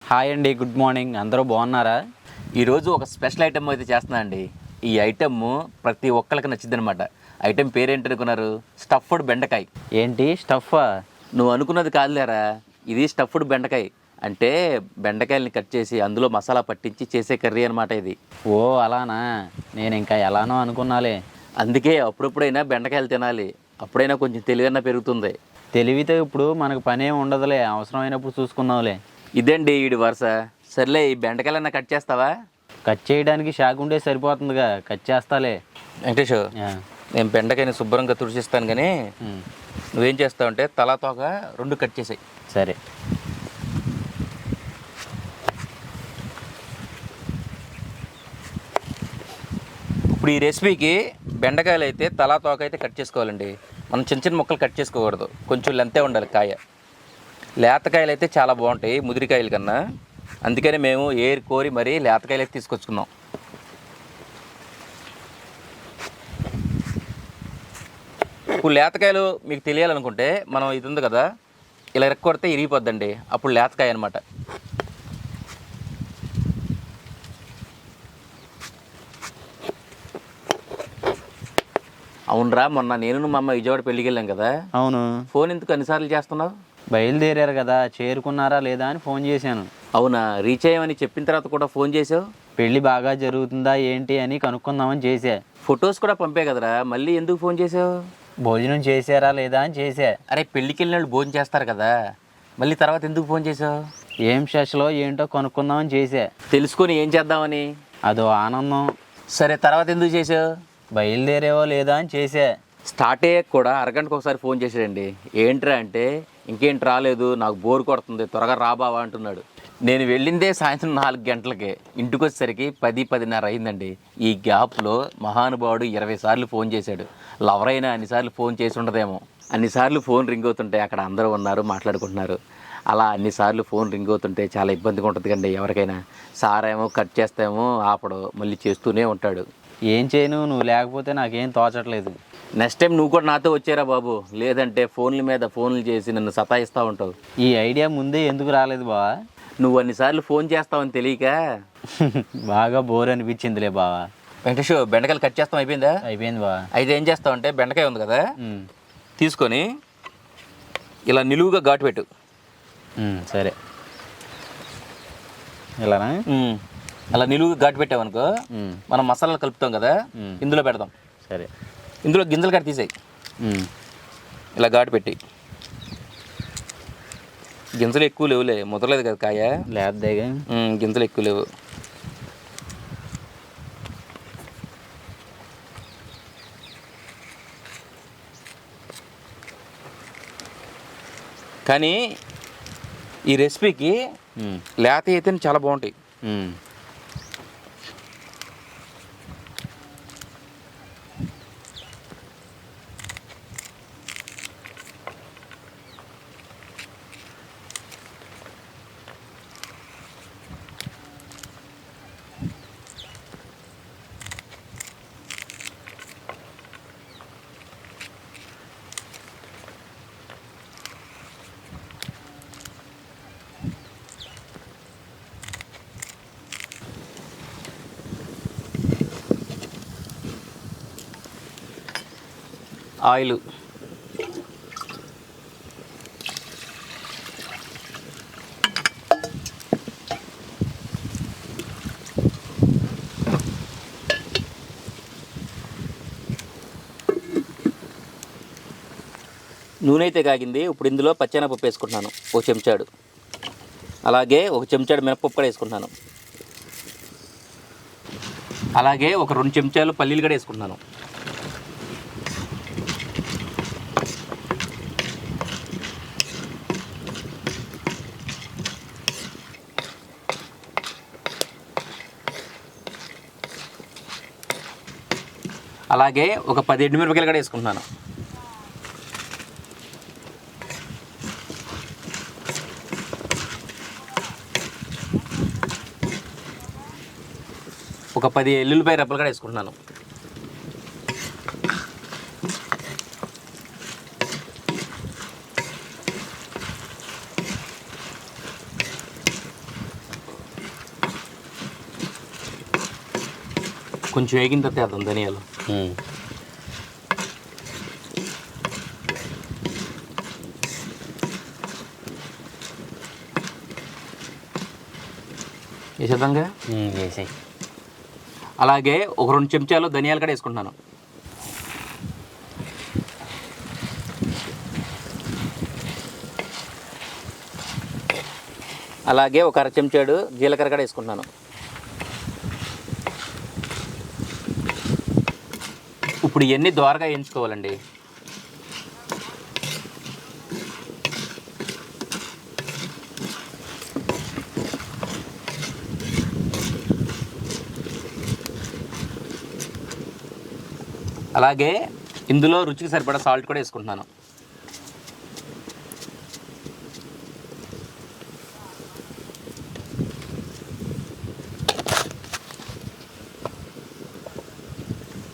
Hi అండి, good morning. అందరూ బాగున్నారా? ఈరోజు ఒక స్పెషల్ ఐటమ్ అయితే చేస్తున్నా అండి. ఈ ఐటమ్ ప్రతి ఒక్కరికి నచ్చింది అనమాట. ఐటమ్ పేరేంటి అనుకున్నారు? స్టఫ్డ్ బెండకాయ. ఏంటి స్టఫా? నువ్వు అనుకున్నది కాదులేరా, ఇది స్టఫ్డ్ బెండకాయ. అంటే బెండకాయలని కట్ చేసి అందులో మసాలా పట్టించి చేసే కర్రీ అనమాట ఇది. ఓ అలానా, నేను ఇంకా ఎలానో అనుకున్నాలే. అందుకే అప్పుడప్పుడైనా బెండకాయలు తినాలి, అప్పుడైనా కొంచెం తెలివైనా పెరుగుతుంది. తెలివితే ఇప్పుడు మనకు పనేం ఉండదులే, అవసరమైనప్పుడు చూసుకుందాంలే. ఇదండి వీడి వరుస. సర్లే, ఈ బెండకాయలన్నా కట్ చేస్తావా? కట్ చేయడానికి షాక్ ఉండే సరిపోతుందిగా, కట్ చేస్తాలే. వెంకటేష్, ఆ, నేను బెండకాయని శుభ్రంగా తుడిచిస్తాను, కానీ ఉమ్, నువ్వేం చేస్తావంటే తలా తోక రెండు కట్ చేసాయి. సరే. ఇప్పుడు ఈ రెసిపీకి బెండకాయలు అయితే తలా తోక అయితే కట్ చేసుకోవాలండి. మనం చిన్న చిన్న ముక్కలు కట్ చేసుకోకూడదు, కొంచెం లెంతే ఉండాలి కాయ. లేతకాయలు అయితే చాలా బాగుంటాయి ముదిరికాయల కన్నా, అందుకని మేము ఏరి కోరి మరీ లేతకాయలు అయితే తీసుకొచ్చుకున్నాం. ఇప్పుడు లేతకాయలు మీకు తెలియాలనుకుంటే మనం ఇది ఉంది కదా, ఇలా రెక్కొడితే ఇరిగిపోద్దండి, అప్పుడు లేతకాయ అనమాట. అవునరా, మొన్న నేను మా అమ్మ విజయవాడ పెళ్ళికి వెళ్ళాం కదా. అవును, ఫోన్ ఎందుకు అన్నిసార్లు చేస్తున్నావు? బయలుదేరారు కదా, చేరుకున్నారా లేదా అని ఫోన్ చేశాను. అవునా, రీచ్ అయ్యామని చెప్పిన తర్వాత కూడా ఫోన్ చేసావు? పెళ్ళి బాగా జరుగుతుందా ఏంటి అని కనుక్కుందామని చేశా. ఫొటోస్ కూడా పంపే కదరా, మళ్ళీ ఎందుకు ఫోన్ చేసావు? భోజనం చేశారా లేదా అని చేశా. అరే, పెళ్ళికి వెళ్ళిన వాళ్ళు భోజనం చేస్తారు కదా, మళ్ళీ తర్వాత ఎందుకు ఫోన్ చేసావు? ఏం స్పెషలో ఏంటో కనుక్కుందామని చేశా. తెలుసుకొని ఏం చేద్దామని. అదో ఆనందం. సరే, తర్వాత ఎందుకు చేసావు? బయలుదేరేవో లేదా అని చేశా. స్టార్ట్ అయ్యాక కూడా అరగంటకు ఒకసారి ఫోన్ చేసాడండి. ఏంట్రా అంటే, ఇంకేంటి రాలేదు, నాకు బోర్ కొడుతుంది, త్వరగా రాబావా అంటున్నాడు. నేను వెళ్ళిందే సాయంత్రం 4 గంటలకే, ఇంటికి వచ్చేసరికి 10-10:30 అయిందండి. ఈ గ్యాప్లో మహానుభావుడు 20 సార్లు ఫోన్ చేశాడు. లవర్ అయినా అన్నిసార్లు ఫోన్ చేసి ఉండదేమో. అన్నిసార్లు ఫోన్ రింగ్ అవుతుంటే అక్కడ అందరూ ఉన్నారు, మాట్లాడుకుంటున్నారు. అలా అన్నిసార్లు ఫోన్ రింగ్ అవుతుంటే చాలా ఇబ్బందిగా ఉంటుంది కండి ఎవరికైనా. సారేమో కట్ చేస్తామో ఆపడు, మళ్ళీ చేస్తూనే ఉంటాడు. ఏం చేయను, నువ్వు లేకపోతే నాకేం తోచట్లేదు. నెక్స్ట్ టైం నువ్వు కూడా నాతో వచ్చేరా బాబు, లేదంటే ఫోన్ల మీద ఫోన్లు చేసి నన్ను సతాయిస్తూ ఉంటావు. ఈ ఐడియా ముందే ఎందుకు రాలేదు బావా? నువ్వు అన్నిసార్లు ఫోన్ చేస్తావని తెలియక. బాగా బోర్ అనిపించిందిలే బావా. వెంకటేష్, బెండకాయలు కట్ చేస్తాం అయిపోయిందా? అయిపోయింది బావా. అయితే ఏం చేస్తావంటే, బెండకాయ ఉంది కదా, తీసుకొని ఇలా నిలువుగా ఘాటు పెట్టు. సరే, ఇలానా? అలా నిలువుగా ఘాటు పెట్టావనుకో, మనం మసాలాలు కలుపుతాం కదా, ఇందులో పెడదాం. సరే. ఇందులో గింజలు కట్టి తీసేయి. ఇలా ఘాటు పెట్టి. గింజలు ఎక్కువ లేవులే, ముదరలేదు కదా కాయ. లేదేగా. గింజలు ఎక్కువ లేవు. కానీ ఈ రెసిపీకి లేత అయితేనే చాలా బాగుంటాయి. ఆయిల్, నూనె అయితే కాగింది. ఇప్పుడు ఇందులో పచ్చెనపప్పు వేసుకుంటున్నాను 1 చెంచాడు. అలాగే 1 చెంచాడు మినపప్పు కూడా వేసుకుంటున్నాను. అలాగే ఒక 2 చెంచాలు పల్లీలు కూడా వేసుకుంటున్నాను. అలాగే ఒక 10 ఎండుమిరపకాయలు కూడా వేసుకుంటున్నాను. ఒక 10 ఎల్లుల్లిపాయ రెబ్బలు కూడా వేసుకుంటున్నాను. కొంచెం వేగిన తర్వాత వేద్దాం ధనియాలు. వేసేద్దాంగా. వేసాయి. అలాగే ఒక 2 చెంచాలు ధనియాలు కూడా వేసుకుంటున్నాను. అలాగే ఒక 1/2 చెంచాడు జీలకర్ర కూడా వేసుకుంటున్నాను. ఇప్పుడు ఇవన్నీ దోరగా వేయించుకోవాలండి. అలాగే ఇందులో రుచికి సరిపడా సాల్ట్ కూడా వేసుకుంటున్నాను.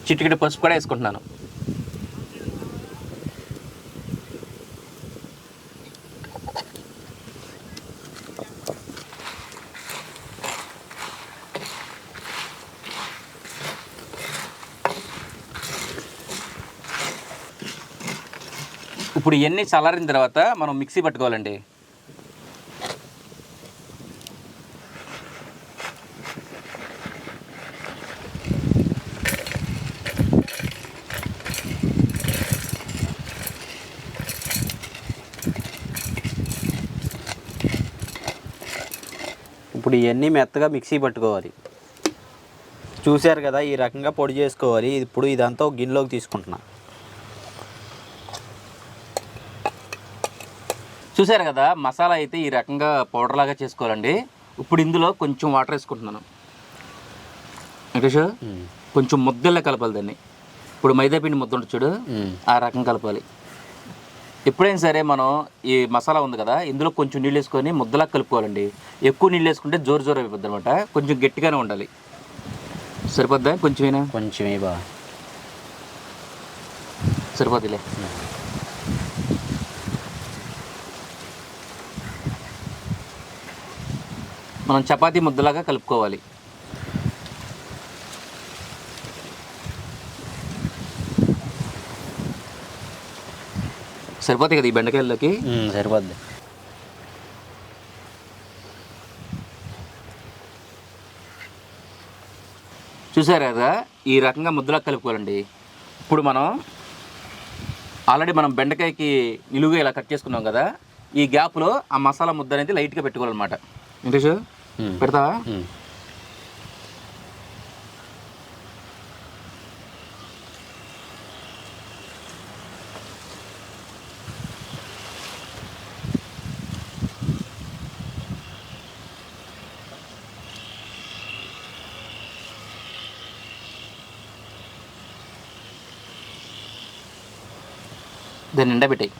చిటికెడు పసుపు కూడా వేసుకుంటున్నాను. ఇప్పుడు ఇవన్నీ చల్లారిన తర్వాత మనం మిక్సీ పట్టుకోవాలండి. ఇప్పుడు ఇవన్నీ మెత్తగా మిక్సీ పట్టుకోవాలి. చూశారు కదా, ఈ రకంగా పొడి చేసుకోవాలి. ఇప్పుడు ఇదంతా ఒక గిన్నెలోకి తీసుకుంటున్నా. చూసారు కదా, మసాలా అయితే ఈ రకంగా పౌడర్ లాగా చేసుకోవాలండి. ఇప్పుడు ఇందులో కొంచెం వాటర్ వేసుకుంటున్నాను. వెంకటేష్, కొంచెం ముద్దల్లా కలపాలి దాన్ని. ఇప్పుడు మైదాపిండి ముద్ద ఉంటుంది చూడు, ఆ రకం కలపాలి. ఎప్పుడైనా సరే మనం ఈ మసాలా ఉంది కదా, ఇందులో కొంచెం నీళ్ళు వేసుకొని ముద్దలా కలుపుకోవాలండి. ఎక్కువ నీళ్ళు వేసుకుంటే జోరు జోరు అయిపోద్ది అనమాట. కొంచెం గట్టిగానే ఉండాలి. సరిపోద్దా? కొంచెమేనా? కొంచెమే బా, సరిపోద్దిలే. మనం చపాతీ ముద్దలాగా కలుపుకోవాలి. సరిపోతాయి కదా ఈ బెండకాయల్లోకి? సరిపోద్ది. చూసారు కదా, ఈ రకంగా ముద్దలా కలుపుకోవాలండి. ఇప్పుడు ఆల్రెడీ మనం బెండకాయకి నిలువుగా ఇలా కట్ చేసుకున్నాం కదా, ఈ గ్యాప్లో ఆ మసాలా ముద్ద అనేది లైట్గా పెట్టుకోవాలన్నమాట. వెంకటేష్, పెడతావా? దాన్ని నిండా పెట్టాయి.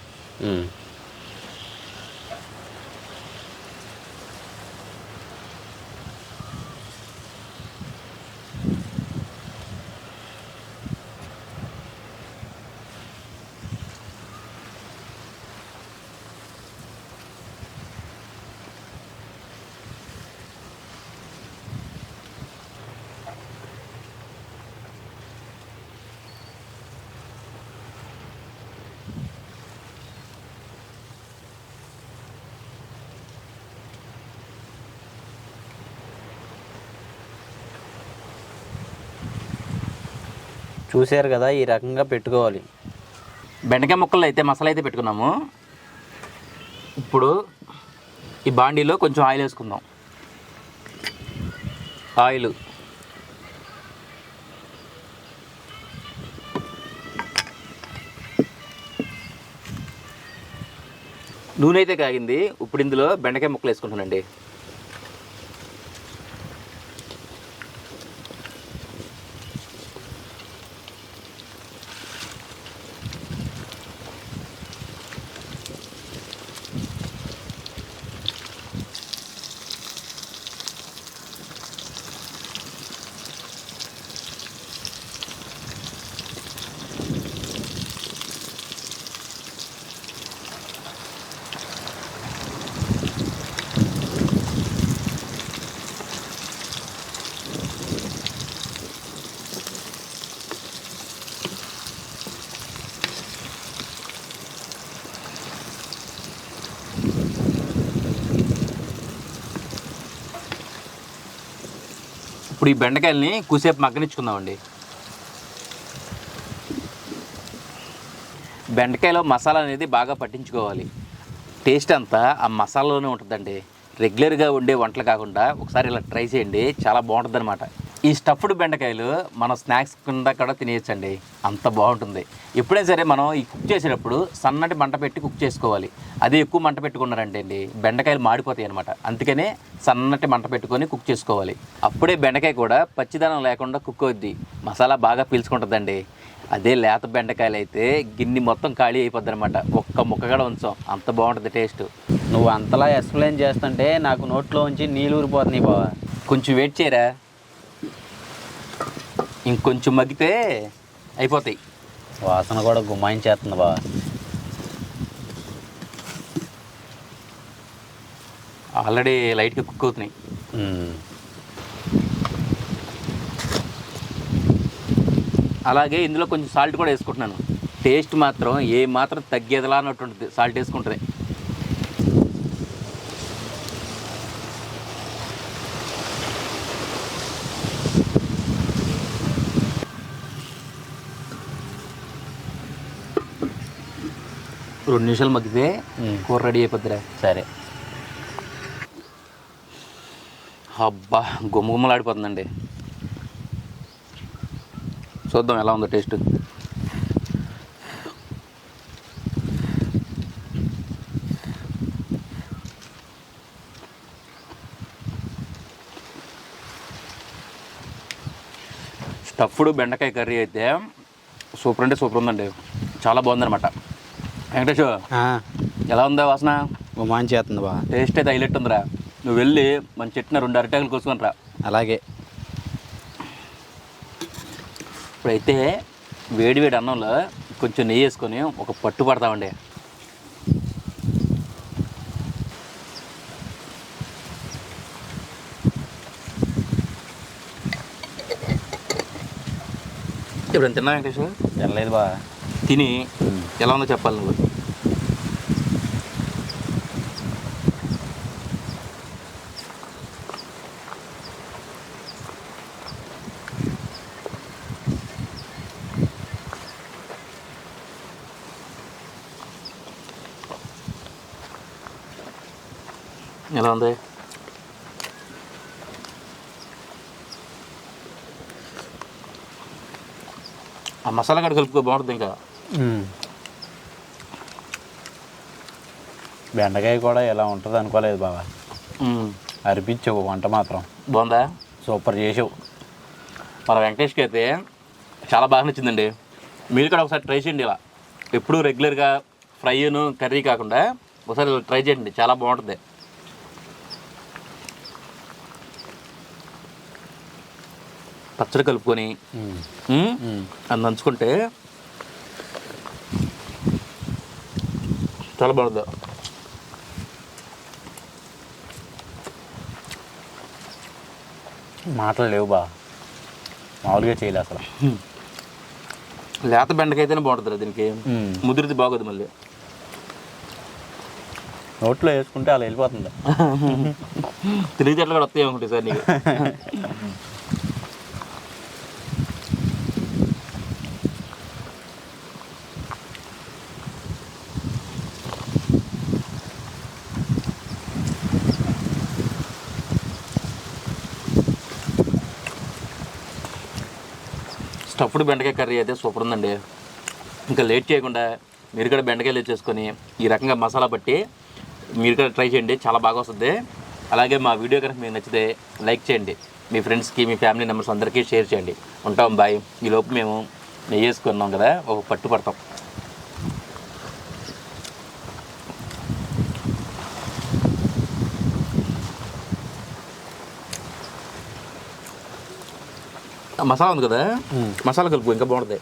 చూశారు కదా, ఈ రకంగా పెట్టుకోవాలి. బెండకాయ ముక్కల్లో అయితే మసాలా అయితే పెట్టుకున్నాము. ఇప్పుడు ఈ బాండీలో కొంచెం ఆయిల్ వేసుకుందాం. ఆయిల్ నూనె అయితే కాగింది. ఇప్పుడు ఇందులో బెండకాయ ముక్కలు వేసుకుంటానండి. ఇప్పుడు ఈ బెండకాయలని కూసేపు మగ్గనిచ్చుకుందామండి. బెండకాయలో మసాలా అనేది బాగా పట్టించుకోవాలి. టేస్ట్ అంతా ఆ మసాలాలోనే ఉంటుందండి. రెగ్యులర్గా ఉండే వంటలు కాకుండా ఒకసారి ఇలా ట్రై చేయండి, చాలా బాగుంటుంది అనమాట. ఈ స్టఫ్డ్ బెండకాయలు మనం స్నాక్స్ కింద కూడా తినేయచ్చండి, అంత బాగుంటుంది. ఎప్పుడైనా సరే మనం ఈ కుక్ చేసేటప్పుడు సన్నటి మంట పెట్టి కుక్ చేసుకోవాలి. అదే ఎక్కువ మంట పెట్టుకున్నారంటే అండి బెండకాయలు మాడిపోతాయి అనమాట. అందుకనే సన్నటి మంట పెట్టుకొని కుక్ చేసుకోవాలి. అప్పుడే బెండకాయ కూడా పచ్చిదనం లేకుండా కుక్ అవుద్ది, మసాలా బాగా పీల్చుకుంటుందండి. అదే లేత బెండకాయలు అయితే గిన్నె మొత్తం ఖాళీ అయిపోద్ది అనమాట, ఒక్క ముక్క కూడా ఉంచాం, అంత బాగుంటుంది టేస్ట్. నువ్వు అంతలా ఎక్స్ప్లెయిన్ చేస్తుంటే నాకు నోట్లో ఉంచి నీళ్ళు ఊరిపోతున్నాయి బావా. కొంచెం వెయిట్ చేయరా, ఇంకొంచెం మగ్గితే అయిపోతాయి. వాసన కూడా గుమాయించేస్తుంది బావా. ఆల్రెడీ లైట్గా కుక్ అవుతున్నాయి. అలాగే ఇందులో కొంచెం సాల్ట్ కూడా వేసుకుంటున్నాను. టేస్ట్ మాత్రం ఏ మాత్రం తగ్గేదిలా అన్నట్టు ఉంటుంది సాల్ట్ వేసుకుంటుంది. రెండు నిమిషాలు మగ్గితే కూర రెడీ అయిపోద్దిరా. సరే. అబ్బా గుమ్మగుమ్మలాడిపోతుందండి. చూద్దాం ఎలా ఉందో టేస్ట్. స్టఫ్డ్ బెండకాయ కర్రీ అయితే సూపర్ అంటే సూపర్ ఉందండి, చాలా బాగుందన్నమాట. వెంకటేష్ ఎలా ఉందా వాసన? గుమాయించేస్తుంది బావా. టేస్ట్ అయితే హైలైట్ ఉందిరా. నువ్వు వెళ్ళి మన చెట్టున 2 అరిటాకులు కోసుకొని రా. అలాగే. ఇప్పుడైతే వేడి వేడి అన్నంలో కొంచెం నెయ్యి వేసుకొని ఒక పట్టు పడతామండి. ఇప్పుడు తిన్నా వెంకటేష్? తినలేదు బావా. తిని ఎలా ఉందో చెప్పాలి నువ్వు. ఎలా ఉంది? ఆ మసాలా కూడా కలుపుకో, బాగుంటుంది. ఇంకా బెండకాయ కూడా ఎలా ఉంటుంది అనుకోలేదు బావా. అనిపించవు వంట మాత్రం. బాగుందా? సూపర్ చేసావు. మన వెంకటేష్కి అయితే చాలా బాగా నచ్చిందండి. మీరు కూడా ఒకసారి ట్రై చేయండి. ఇలా ఎప్పుడు రెగ్యులర్గా ఫ్రైను కర్రీ కాకుండా ఒకసారి ఇలా ట్రై చేయండి, చాలా బాగుంటుంది. పచ్చడి కలుపుకొని అది నంచుకుంటే చాలా బాగుంది. మాటలు లేవు బా, మామూలుగా చేయలే అసలు. లేత బెండకాయ అయితేనే బాగుంటుంది, దీనికి ముదిరిది బాగోదు. మళ్ళీ నోట్లో వేసుకుంటే అలా వెళ్ళిపోతుంది. తెలివితేటలు కూడా వస్తాయి అనుకుంటే సార్ నీకు. స్టఫ్డ్ బెండకాయ కర్రీ అయితే సూపర్ ఉందండి. ఇంకా లేట్ చేయకుండా మీరు కూడా బెండకాయలు తెచ్చేసుకొని ఈ రకంగా మసాలా పట్టి మీరు కూడా ట్రై చేయండి, చాలా బాగా వస్తుంది. అలాగే మా వీడియో కనుక మీకు నచ్చితే లైక్ చేయండి, మీ ఫ్రెండ్స్కి మీ ఫ్యామిలీ మెంబర్స్ అందరికీ షేర్ చేయండి. ఉంటాం, బాయ్. ఈలోపు మేము నెయ్యి వేసుకున్నాం కదా, ఒక పట్టు పడతాం. మసాలా ఉంది కదా, మసాలా కలుపు, ఇంకా బాగుంటుంది.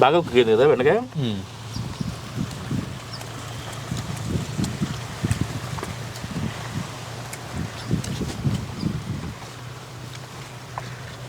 బాగా కుక్ అయింది కదా బెండకాయ.